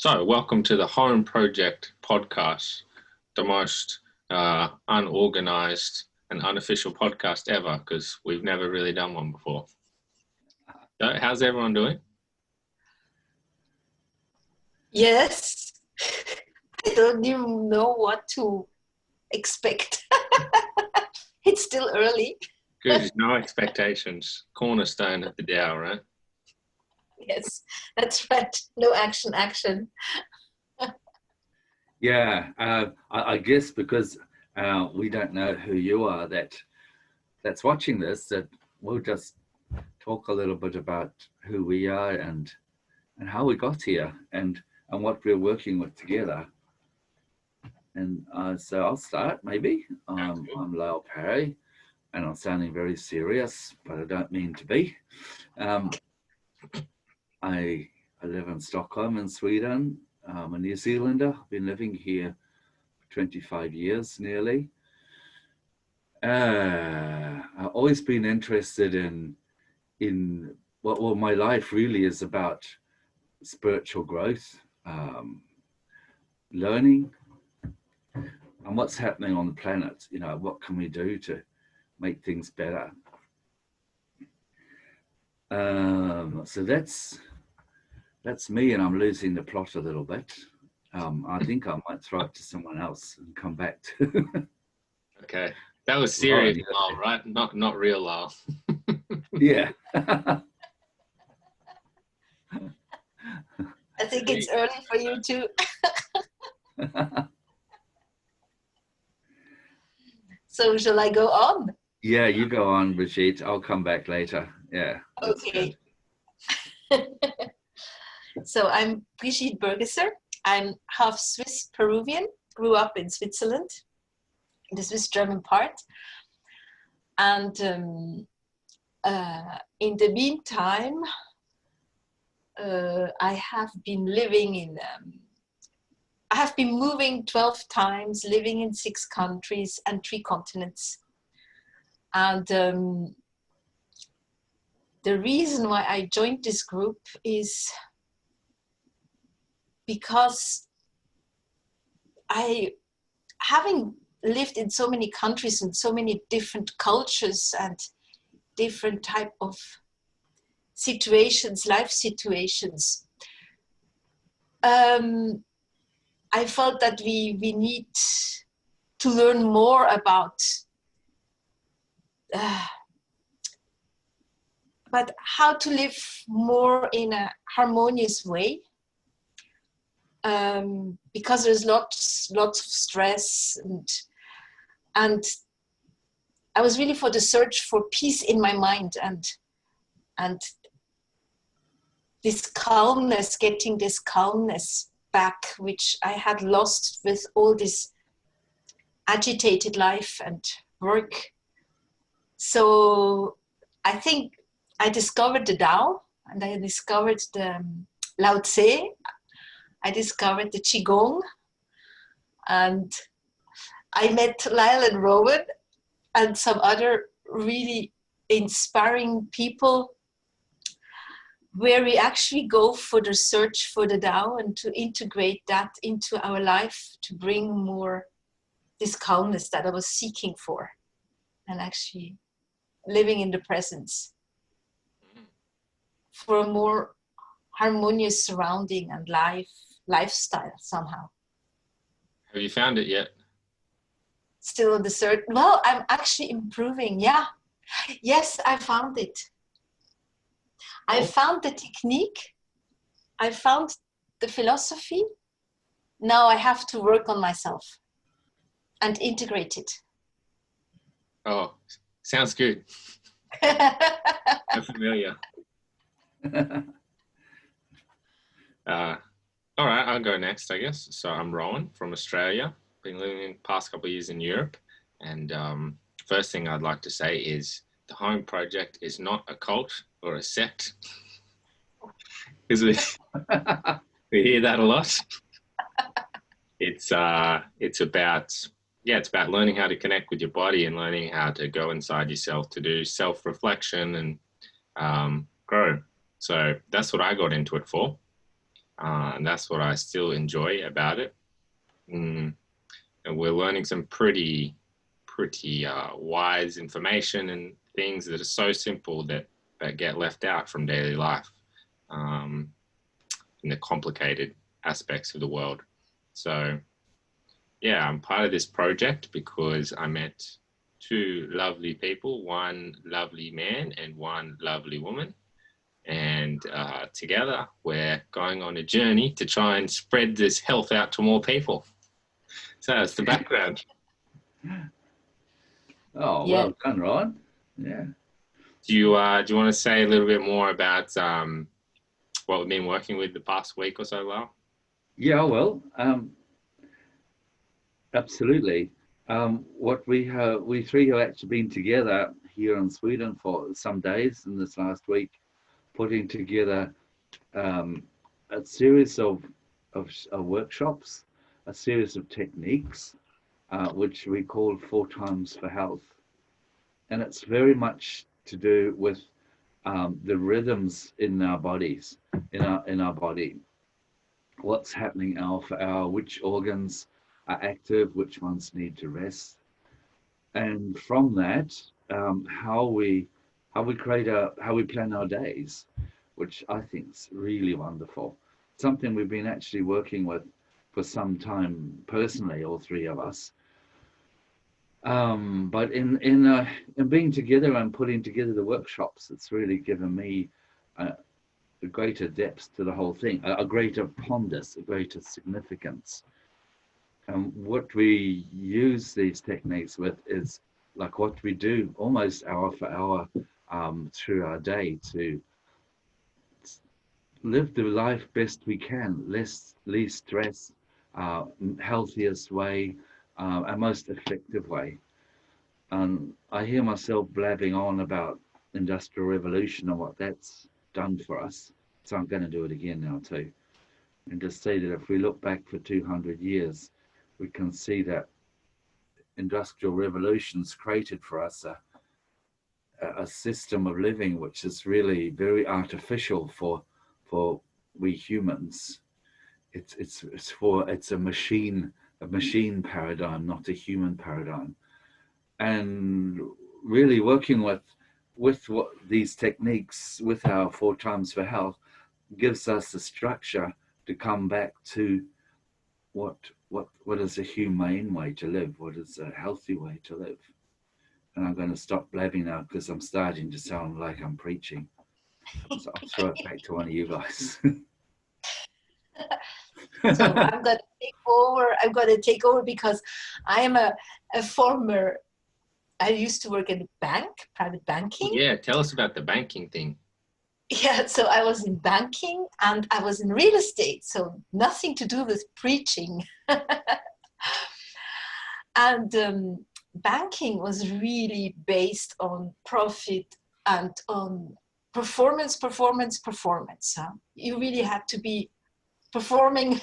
So, welcome to the Home Project podcast, the most unorganized and unofficial podcast ever, because we've never really done one before. So, how's everyone doing? Yes, I don't even know what to expect. It's still early. Good, no expectations. Cornerstone of the Tao, right? Yes, that's right. No action. Yeah, I guess because we don't know who you are that's watching this, that we'll just talk a little bit about who we are and how we got here and what we're working with together. And so I'll start maybe. I'm Lyle Perry, and I'm sounding very serious, but I don't mean to be. I live in Stockholm in Sweden. I'm a New Zealander. I've been living here for 25 years nearly. I've always been interested in well, my life really is about spiritual growth, learning, and what's happening on the planet. You know, what can we do to make things better? So that's me, and I'm losing the plot a little bit. I think I might throw it to someone else and come back to. Okay, that was serious Lyle, right? Not real Lyle. Yeah. I think it's early for you too. So shall I go on? Yeah, you go on, Brigitte. I'll come back later. Yeah. Okay. So I'm Brigitte Burgesser. I'm half Swiss Peruvian, grew up in Switzerland, in the Swiss German part. And in the meantime, I have been moving 12 times, living in 6 countries and 3 continents. And the reason why I joined this group is because having lived in so many countries and so many different cultures and different type of situations, life situations, I felt that we need to learn more about how to live more in a harmonious way, because there's lots of stress, and I was really for the search for peace in my mind and this calmness, getting this calmness back, which I had lost with all this agitated life and work. So I think I discovered the Tao, and I discovered the Lao Tse, I discovered the Qigong, and I met Lyle and Rowan and some other really inspiring people, where we actually go for the search for the Tao and to integrate that into our life, to bring more this calmness that I was seeking for, and actually living in the presence for a more harmonious surrounding and lifestyle somehow. Have you found it yet? Still on the search. Well, I'm actually improving. Yeah. Yes, I found it. I found the technique. I found the philosophy. Now I have to work on myself and integrate it. Oh, sounds good. I'm familiar. All right, I'll go next, I guess. So I'm Rowan from Australia. Been living in the past couple of years in Europe. And first thing I'd like to say is the Home Project is not a cult or a sect. Because we hear that a lot. It's about learning how to connect with your body and learning how to go inside yourself to do self-reflection and grow. So that's what I got into it for. And that's what I still enjoy about it. And we're learning some pretty wise information and things that are so simple that get left out from daily life, in the complicated aspects of the world. So yeah, I'm part of this project because I met two lovely people, one lovely man and one lovely woman. And together we're going on a journey to try and spread this health out to more people. So that's the background. Oh, Yeah. well done, Ron. Yeah. Do you want to say a little bit more about what we've been working with the past week or so, Lau? Yeah, well, absolutely. What we three have actually been together here in Sweden for some days in this last week, putting together a series of workshops, a series of techniques, which we call 4 Times for Health. And it's very much to do with the rhythms in our bodies, in our body. What's happening hour for hour, which organs are active, which ones need to rest. And from that, how we plan our days, which I think is really wonderful. Something we've been actually working with for some time personally, all three of us. But in being together and putting together the workshops, it's really given me a greater depth to the whole thing, a greater pondus, a greater significance. And what we use these techniques with is like what we do almost hour for hour through our day to live the life best we can, least stress, healthiest way, and most effective way. And I hear myself blabbing on about Industrial Revolution and what that's done for us. So I'm going to do it again now too. And just say that if we look back for 200 years, we can see that Industrial Revolutions created for us a system of living which is really very artificial for we humans. It's a machine paradigm, not a human paradigm. And really working with what these techniques, with our 4 Times for Health, gives us the structure to come back to what is a humane way to live, what is a healthy way to live. And I'm going to stop blabbing now because I'm starting to sound like I'm preaching. So I'll throw it back to one of you guys. So I'm going to take over because I am a former, I used to work in a bank, private banking. Yeah, tell us about the banking thing. Yeah, so I was in banking and I was in real estate, so nothing to do with preaching. And banking was really based on profit and on performance. You really had to be performing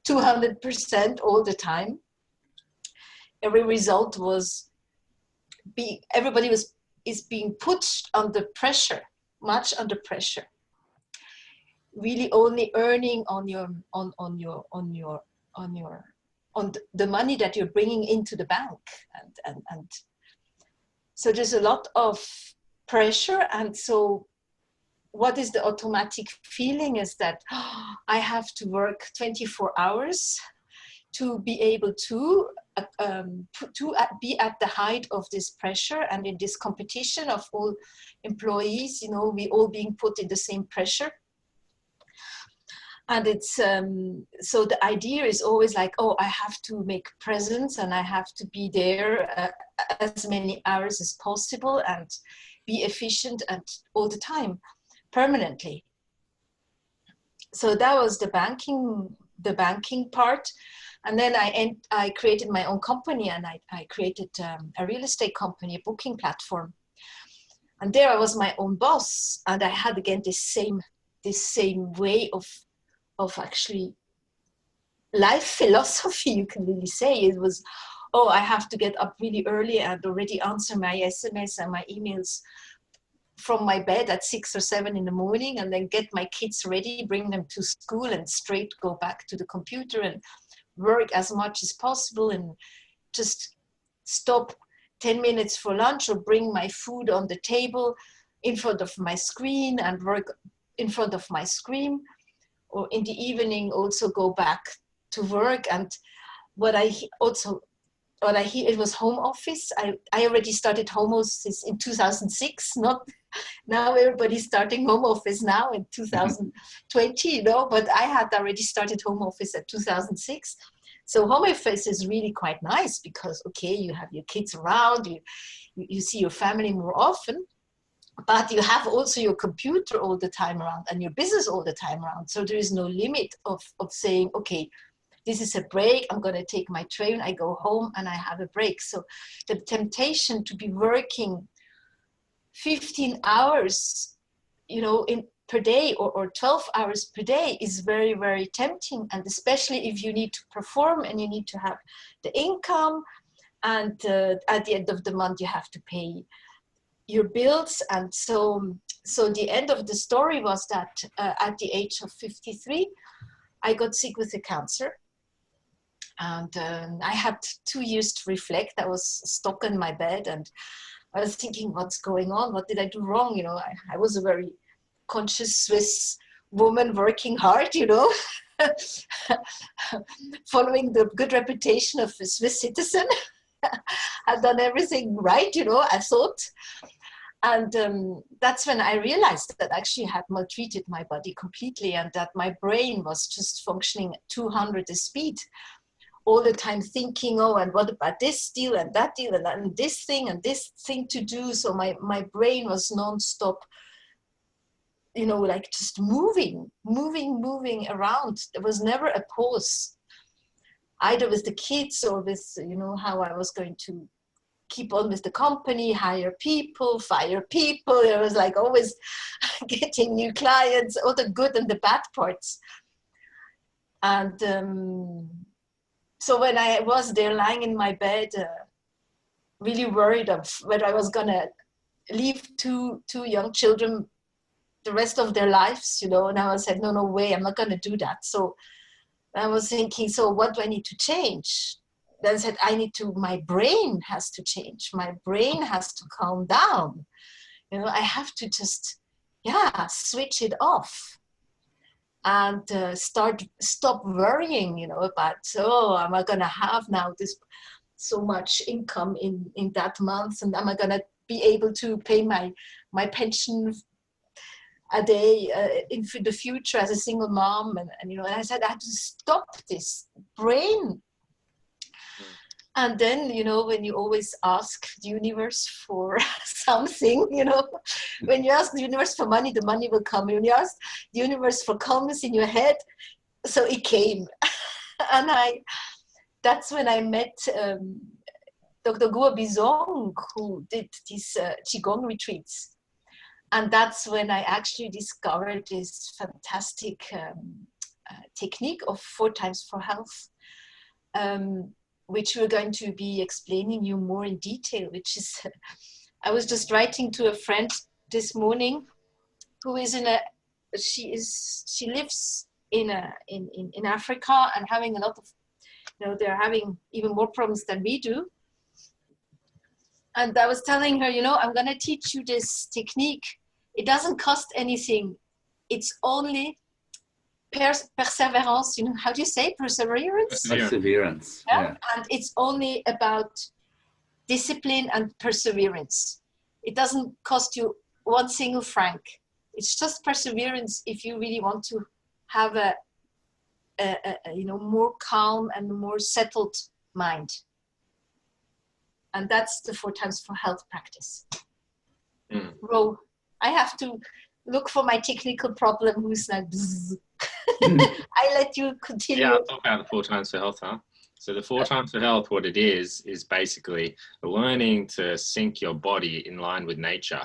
200% all the time. Every result was everybody is being put under pressure, much under pressure. Really only earning on the money that you're bringing into the bank, and so there's a lot of pressure. And so what is the automatic feeling is that I have to work 24 hours to be able to be at the height of this pressure and in this competition of all employees, we all being put in the same pressure. And it's so the idea is always like, oh, I have to make presence and I have to be there as many hours as possible and be efficient and all the time, permanently. So that was the banking part. And then I created my own company, and I created a real estate company, a booking platform. And there I was my own boss, and I had again this same way of actually life philosophy, you can really say. It was, oh, I have to get up really early and already answer my SMS and my emails from my bed at 6 or 7 in the morning, and then get my kids ready, bring them to school, and straight go back to the computer and work as much as possible, and just stop 10 minutes for lunch or bring my food on the table in front of my screen and work in front of my screen, or in the evening also go back to work. And what I hear, it was home office. I already started home office in 2006, not now everybody's starting home office now in 2020, you know, but I had already started home office at 2006. So home office is really quite nice because, okay, you have your kids around, you see your family more often, but you have also your computer all the time around and your business all the time around. So there is no limit of saying, okay, this is a break, I'm going to take my train, I go home and I have a break. So the temptation to be working 15 hours, you know, per day or 12 hours per day is very, very tempting. And especially if you need to perform and you need to have the income, and at the end of the month you have to pay your bills. And so the end of the story was that at the age of 53, I got sick with a cancer. And I had 2 years to reflect. I was stuck in my bed and I was thinking, what's going on? What did I do wrong? You know, I was a very conscious Swiss woman working hard, you know, following the good reputation of a Swiss citizen. I'd done everything right, you know, I thought. And that's when I realized that actually I had maltreated my body completely, and that my brain was just functioning at 200 the speed, all the time thinking, oh, and what about this deal and that deal and this thing to do. So my brain was nonstop, you know, like just moving around. There was never a pause, either with the kids or with, you know, how I was going to keep on with the company, hire people, fire people. It was like always getting new clients, all the good and the bad parts. And so when I was there lying in my bed, really worried of whether I was gonna leave two young children the rest of their lives, you know, and I said, no way, I'm not gonna do that. So I was thinking, so what do I need to change? Then I said, my brain has to change. My brain has to calm down. You know, I have to just, switch it off and stop worrying, you know, about, am I going to have now this so much income in that month, and am I going to be able to pay my pension a day in the future as a single mom? And you know, and I said I had to stop this brain. And then, you know, when you always ask the universe for something, you know, when you ask the universe for money, the money will come. When you ask the universe for calmness in your head, so it came. And that's when I met Dr. Guo Bizong, who did these Qigong retreats. And that's when I actually discovered this fantastic technique of 4 times for health, which we're going to be explaining you more in detail, which is, I was just writing to a friend this morning who is she lives in Africa and having a lot of, you know, they're having even more problems than we do. And I was telling her, you know, I'm going to teach you this technique. It doesn't cost anything. It's only perseverance, you know, how do you say perseverance? Perseverance. Yeah. And it's only about discipline and perseverance. It doesn't cost you 1 single franc. It's just perseverance if you really want to have a you know, more calm and more settled mind. And that's the 4 times for health practice. Ro, I have to look for my technical problem who's like bzzz. I let you continue. Yeah, I'll talk about the 4 times for health, huh? So the 4 times for health, what it is basically learning to sync your body in line with nature.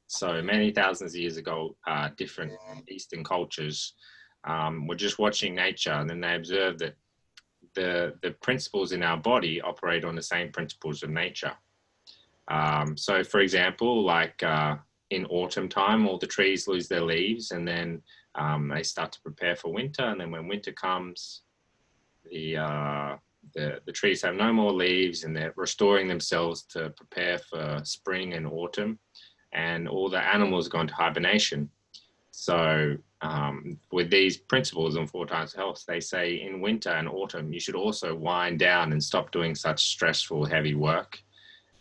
So many thousands of years ago, different Eastern cultures were just watching nature, and then they observed that the principles in our body operate on the same principles of nature. So for example, like in autumn time, all the trees lose their leaves, and then they start to prepare for winter. And then when winter comes, the trees have no more leaves, and they're restoring themselves to prepare for spring and autumn, and all the animals go into hibernation. So with these principles on 4 Times Health, they say in winter and autumn, you should also wind down and stop doing such stressful, heavy work,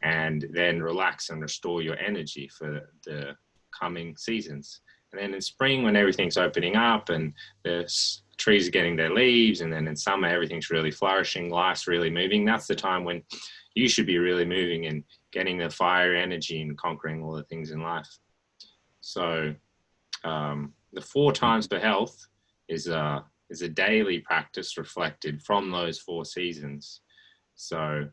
and then relax and restore your energy for the coming seasons. And then in spring, when everything's opening up and the trees are getting their leaves, and then in summer, everything's really flourishing, life's really moving, that's the time when you should be really moving and getting the fire energy and conquering all the things in life. So the 4 Times for Health is a daily practice reflected from those 4 seasons. So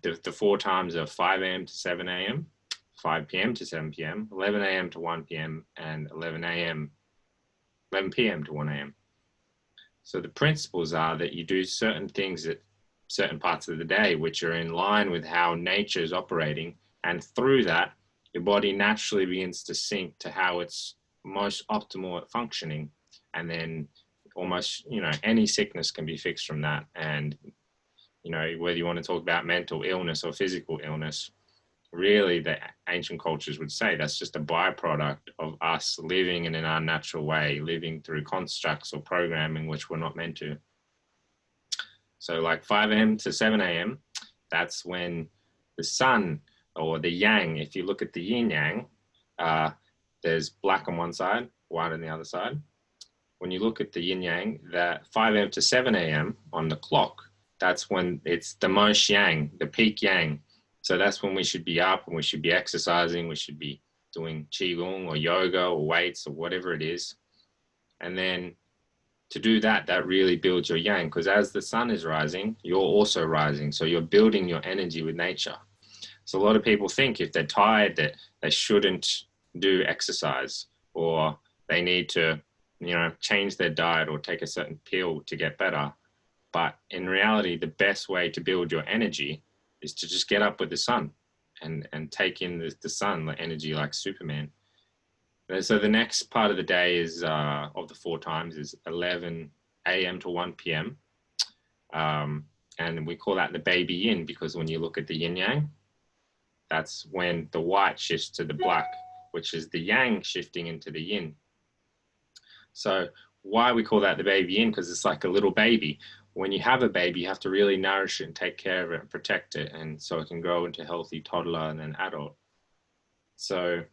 the 4 times are 5 a.m. to 7 a.m., 5 p.m. to 7 p.m., 11 a.m. to 1 p.m., and 11 p.m. to 1 a.m. So the principles are that you do certain things at certain parts of the day, which are in line with how nature is operating. And through that, your body naturally begins to sync to how it's most optimal at functioning. And then almost, any sickness can be fixed from that. And, whether you want to talk about mental illness or physical illness, really the ancient cultures would say that's just a byproduct of us living in an unnatural way, living through constructs or programming which we're not meant to. So like 5 a.m. to 7 a.m., that's when the sun or the yang, if you look at the yin yang, there's black on one side, white on the other side. When you look at the yin yang, that 5 a.m. to 7 a.m. on the clock, that's when it's the most yang, the peak yang. So that's when we should be up and we should be exercising. We should be doing qigong or yoga or weights or whatever it is. And then to do that, that really builds your yang, because as the sun is rising, you're also rising. So you're building your energy with nature. So a lot of people think if they're tired that they shouldn't do exercise, or they need to, change their diet or take a certain pill to get better. But in reality, the best way to build your energy is to just get up with the sun and take in the sun, the energy like Superman. And so the next part of the day is of the 4 times is 11 a.m. to 1 p.m. And we call that the baby yin, because when you look at the yin yang, that's when the white shifts to the black, which is the yang shifting into the yin. So why we call that the baby yin? Because it's like a little baby. When you have a baby, you have to really nourish it and take care of it and protect it, and so it can grow into a healthy toddler and an adult. So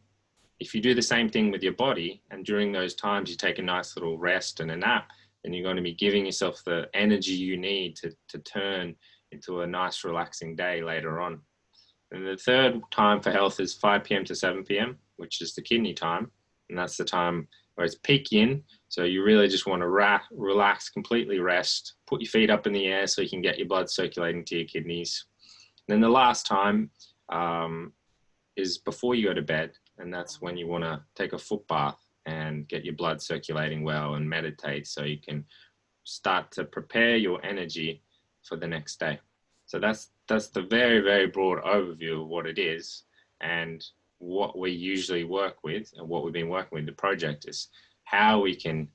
if you do the same thing with your body, and during those times you take a nice little rest and a nap, then you're going to be giving yourself the energy you need to turn into a nice relaxing day later on. And the 3rd time for health is 5 p.m. to 7 p.m., which is the kidney time. And that's the time where it's peak yin. So you really just want to relax, completely rest, put your feet up in the air so you can get your blood circulating to your kidneys. And then the last time is before you go to bed. And that's when you want to take a foot bath and get your blood circulating well and meditate, so you can start to prepare your energy for the next day. So that's the very, very broad overview of what it is. And what we usually work with, and what we've been working with the project, is how we can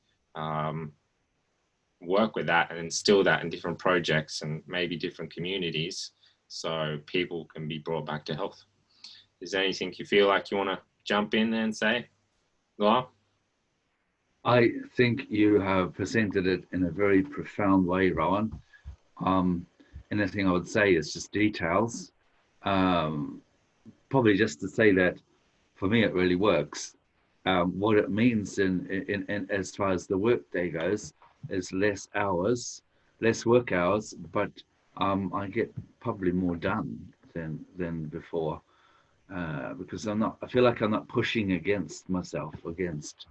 work with that and instill that in different projects and maybe different communities, so people can be brought back to health. Is there anything you feel like you want to jump in there and say, Laura? I think you have presented it in a very profound way, Rowan. Anything I would say is just details. Probably just to say that for me it really works. What it means in as far as the work day goes is less work hours, but I get probably more done than before, because I feel like I'm not pushing against myself, against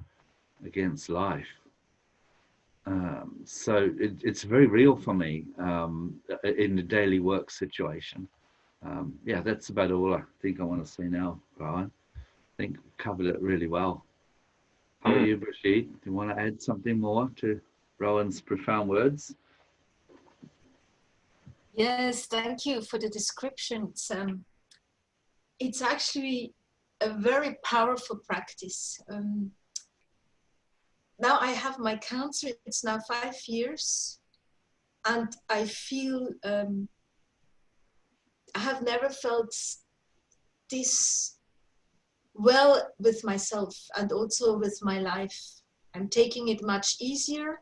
life. So it's very real for me in the daily work situation. Yeah, that's about all I think I want to say now, Rowan. I think we covered it really well. How about you, Brigitte? Do you want to add something more to Rowan's profound words? Yes, thank you for the description. It's actually a very powerful practice. Now I have my cancer, it's now 5 years, and I feel, I have never felt this well with myself and also with my life. I'm taking it much easier,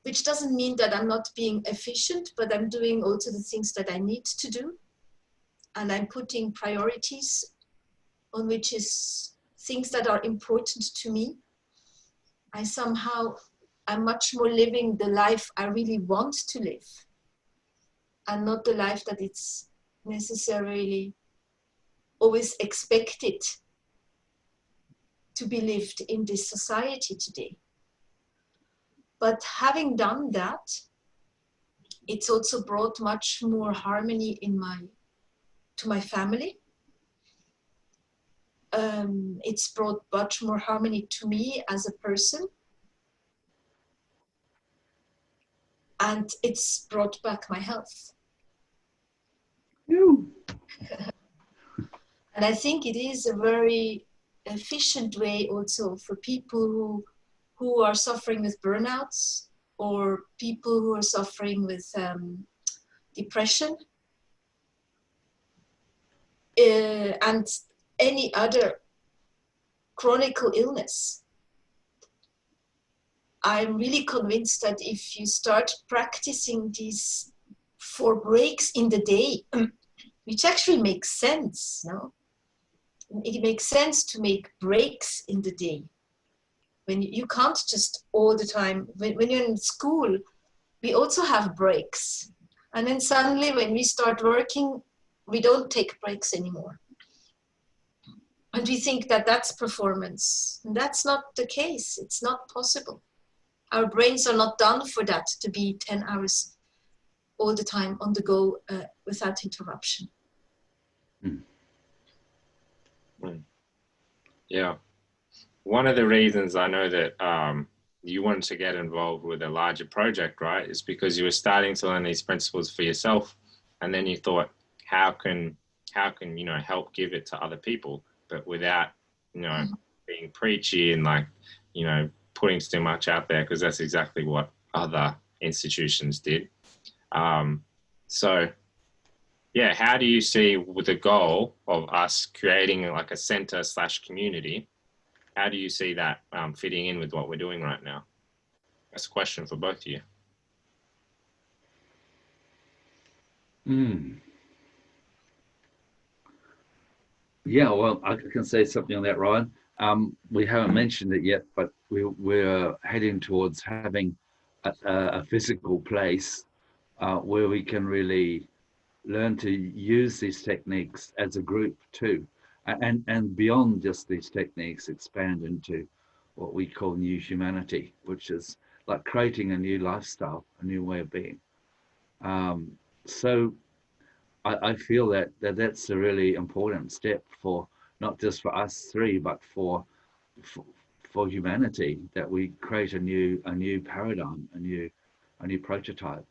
which doesn't mean that I'm not being efficient, but I'm doing also the things that I need to do. And I'm putting priorities on which is things that are important to me. I'm much more living the life I really want to live, and not the life that it's necessarily always expected to be lived in this society today. But having done that, it's also brought much more harmony to my family. It's brought much more harmony to me as a person. And it's brought back my health. And I think it is a very efficient way also for people who are suffering with burnouts, or people who are suffering with depression, and any other chronic illness. I'm really convinced that if you start practicing these 4 breaks in the day, which actually makes sense, no? It makes sense to make breaks in the day. When you can't just all the time, when you're in school, we also have breaks. And then suddenly when we start working, we don't take breaks anymore. And we think that that's performance. And that's not the case. It's not possible. Our brains are not done for that, to be 10 hours all the time on the go without interruption. Yeah. One of the reasons I know that you wanted to get involved with a larger project, right, is because you were starting to learn these principles for yourself, and then you thought, how can you know, help give it to other people, but without, you know, being preachy and, like, you know, putting too much out there, because that's exactly what other institutions did. So yeah, how do you see, with the goal of us creating like a center/community, how do you see that fitting in with what we're doing right now? That's a question for both of you. Yeah, well, I can say something on that, Ryan. We haven't mentioned it yet, but we're heading towards having a physical place where we can really learn to use these techniques as a group too, and beyond just these techniques, expand into what we call new humanity, which is like creating a new lifestyle, a new way of being. So I feel that that's a really important step for not just for us 3, but for humanity, that we create a new paradigm, a new prototype.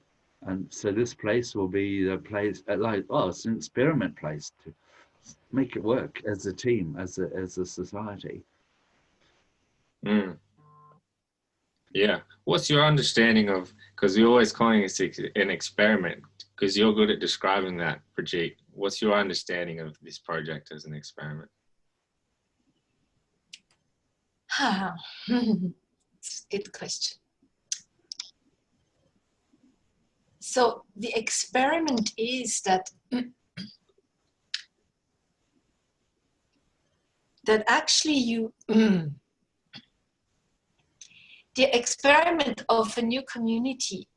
And so this place will be the place, like, it's an experiment place to make it work as a team, as a society. Yeah. What's your understanding of, because you're always calling it an experiment, because you're good at describing that, Brigitte. What's your understanding of this project as an experiment? It's a good question. So the experiment is that actually the experiment of a new community,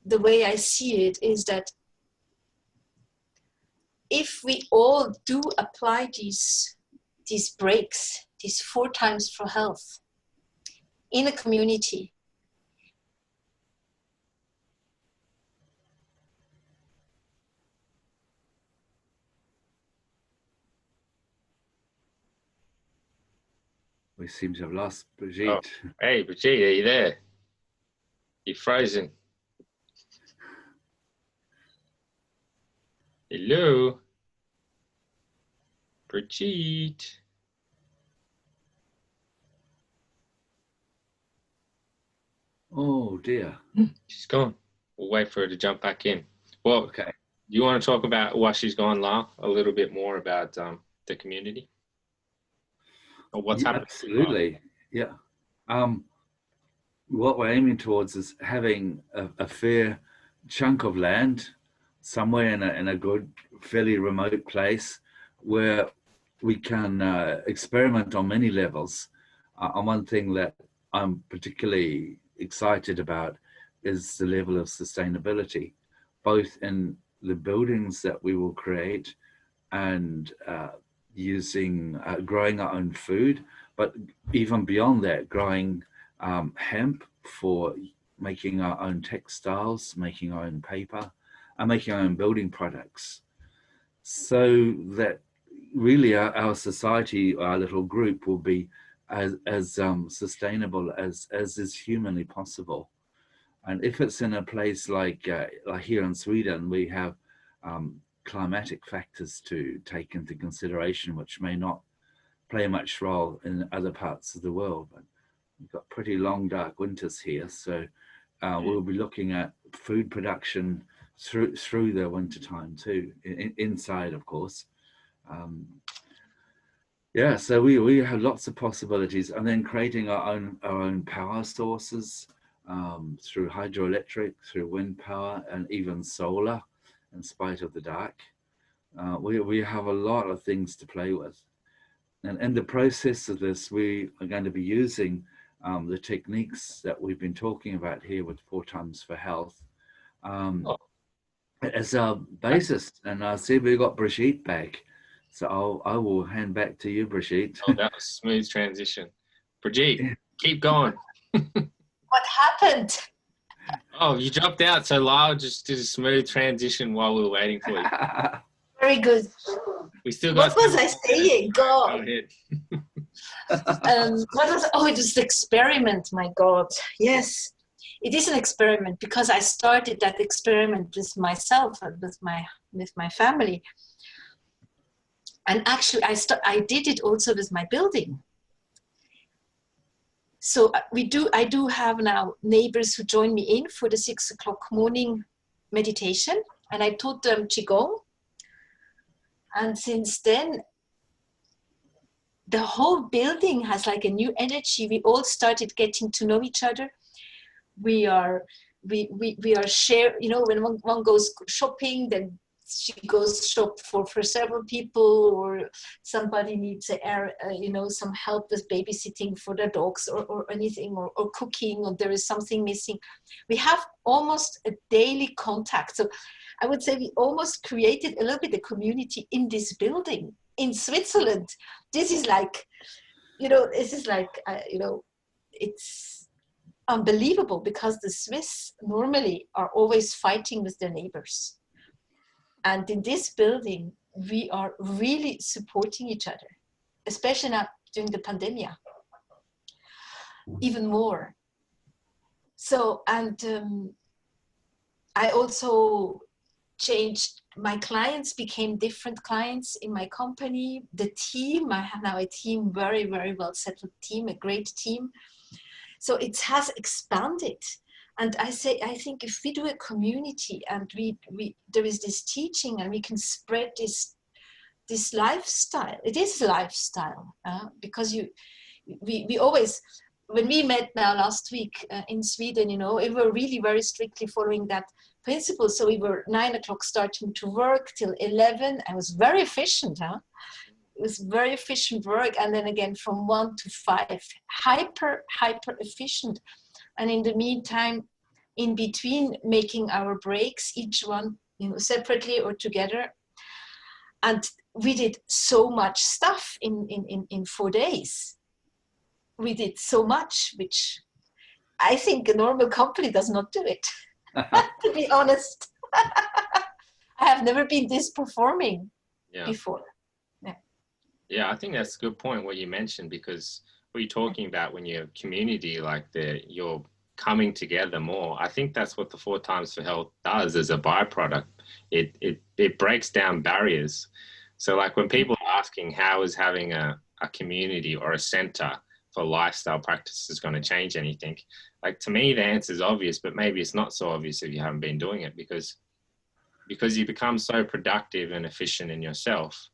the way I see it, is that if we all do apply these breaks, these 4 times for health in a community, We seem to have lost Brigitte. Oh, hey, Brigitte, are you there? You're frozen. Hello? Brigitte. Oh dear. She's gone. We'll wait for her to jump back in. Well, Okay. do you want to talk about while she's gone, La, a little bit more about the community? Or what's happening? Absolutely. Yeah. What we're aiming towards is having a fair chunk of land somewhere in a good, fairly remote place where we can experiment on many levels. And one thing that I'm particularly excited about is the level of sustainability, both in the buildings that we will create and growing our own food, but even beyond that, growing hemp for making our own textiles, making our own paper, and making our own building products. So that really our society, our little group, will be as sustainable as is humanly possible. And if it's in a place like here in Sweden, we have climatic factors to take into consideration, which may not play much role in other parts of the world. But we've got pretty long, dark winters here, so we'll be looking at food production through the winter time too, inside, of course. Yeah, so we have lots of possibilities, and then creating our own power sources through hydroelectric, through wind power, and even solar, in spite of the dark. We have a lot of things to play with. And in the process of this, we are going to be using the techniques that we've been talking about here with 4Times for Health as our basis. And I see we got Brigitte back. So I will hand back to you, Brigitte. Oh, that was a smooth transition. Brigitte, keep going. What happened? Oh, you dropped out, so Lyle just did a smooth transition while we were waiting for you. Very good. We still got. What was I saying? Go God. ahead. What was? Oh, it was the experiment. My God. Yes, it is an experiment because I started that experiment with myself and with my family. And actually, I did it also with my building. So I do have now neighbors who join me in for the 6 o'clock morning meditation, and I taught them Qigong. And since then, the whole building has like a new energy. We all started getting to know each other. We are share. You know, when one goes shopping, then she goes shop for several people, or somebody needs some help with babysitting for their dogs or anything, or cooking, or there is something missing. We have almost a daily contact. So I would say we almost created a little bit of community in this building in Switzerland. This is like, it's unbelievable because the Swiss normally are always fighting with their neighbors. And in this building, we are really supporting each other, especially now during the pandemic, even more. So, and I also changed, my clients became different clients in my company. The team, I have now a team, very, very well settled team, a great team. So it has expanded. And I think if we do a community and there is this teaching and we can spread this lifestyle, it is a lifestyle, because we always, when we met now last week in Sweden, we were really very strictly following that principle. So we were 9 o'clock starting to work till 11. I was very efficient, It was very efficient work. And then again, from 1 to 5, hyper efficient. And in the meantime, in between, making our breaks, each one, separately or together. And we did so much stuff in 4 days. We did so much, which I think a normal company does not do it, to be honest. I have never been this performing before. Yeah, I think that's a good point what you mentioned, because what you're talking about when you're community, like you're coming together more. I think that's what the 4Times for Health does as a byproduct. It breaks down barriers. So like when people are asking how is having a community or a center for lifestyle practices going to change anything, like to me the answer is obvious, but maybe it's not so obvious if you haven't been doing it, because you become so productive and efficient in yourself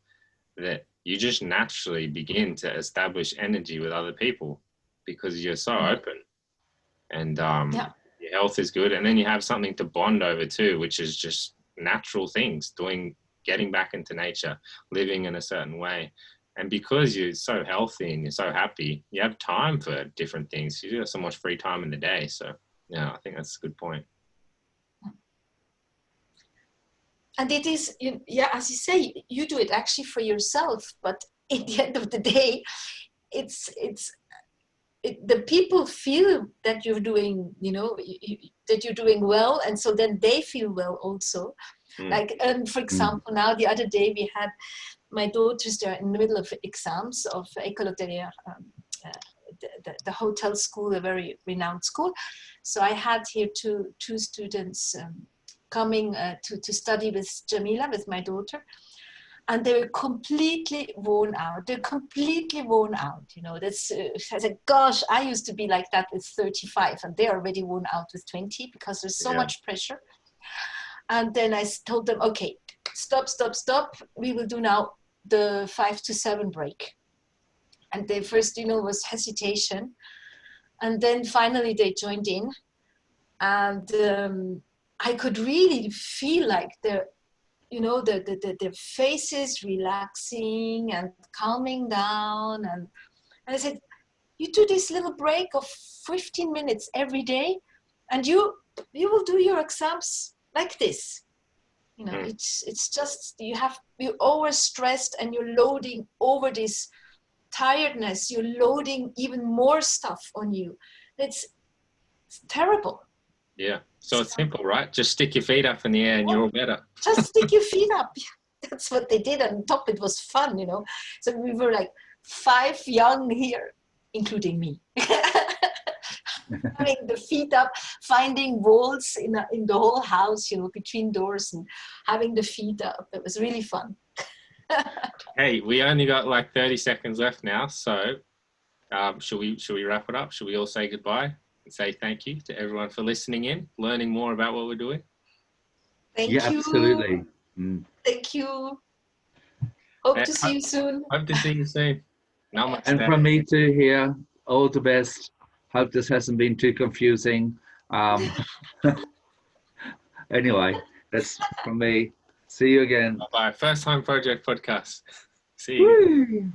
that you just naturally begin to establish energy with other people because you're so open, and your health is good, and then you have something to bond over too, which is just natural things, getting back into nature, living in a certain way. And because you're so healthy and you're so happy, you have time for different things. You have so much free time in the day. So yeah, I think that's a good point. And it is, as you say, you do it actually for yourself, but at the end of the day, the people feel that you're doing, that you're doing well, and so then they feel well also. Like, for example, now the other day we had my daughters there in the middle of exams of École Hôtelière, the hotel school, a very renowned school. So I had here two students coming to study with Jamila, with my daughter, and they were completely worn out. They're completely worn out. That's I said, gosh, I used to be like that with 35, and they're already worn out with 20 because there's so much pressure. And then I told them, okay, stop. We will do now the 5 to 7 break. And they first, was hesitation. And then finally they joined in. And I could really feel like their faces relaxing and calming down. And I said, you do this little break of 15 minutes every day, and you will do your exams like this. It's just, you're always stressed and you're loading over this tiredness. You're loading even more stuff on you. It's terrible. Yeah. So it's simple, right? Just stick your feet up in the air and you're all better. Just stick your feet up. That's what they did. And on top, it was fun, So we were like 5 young here, including me. Having the feet up, finding walls in the whole house, between doors, and having the feet up. It was really fun. Hey, we only got like 30 seconds left now. So should we wrap it up? Should we all say goodbye and say thank you to everyone for listening in, learning more about what we're doing? Thank you. Absolutely. Thank you. Hope to see you soon. Hope to see you soon. Namaste. And from me too here, all the best. Hope this hasn't been too confusing. Anyway, that's from me. See you again. Bye-bye. First Time Project podcast. See you.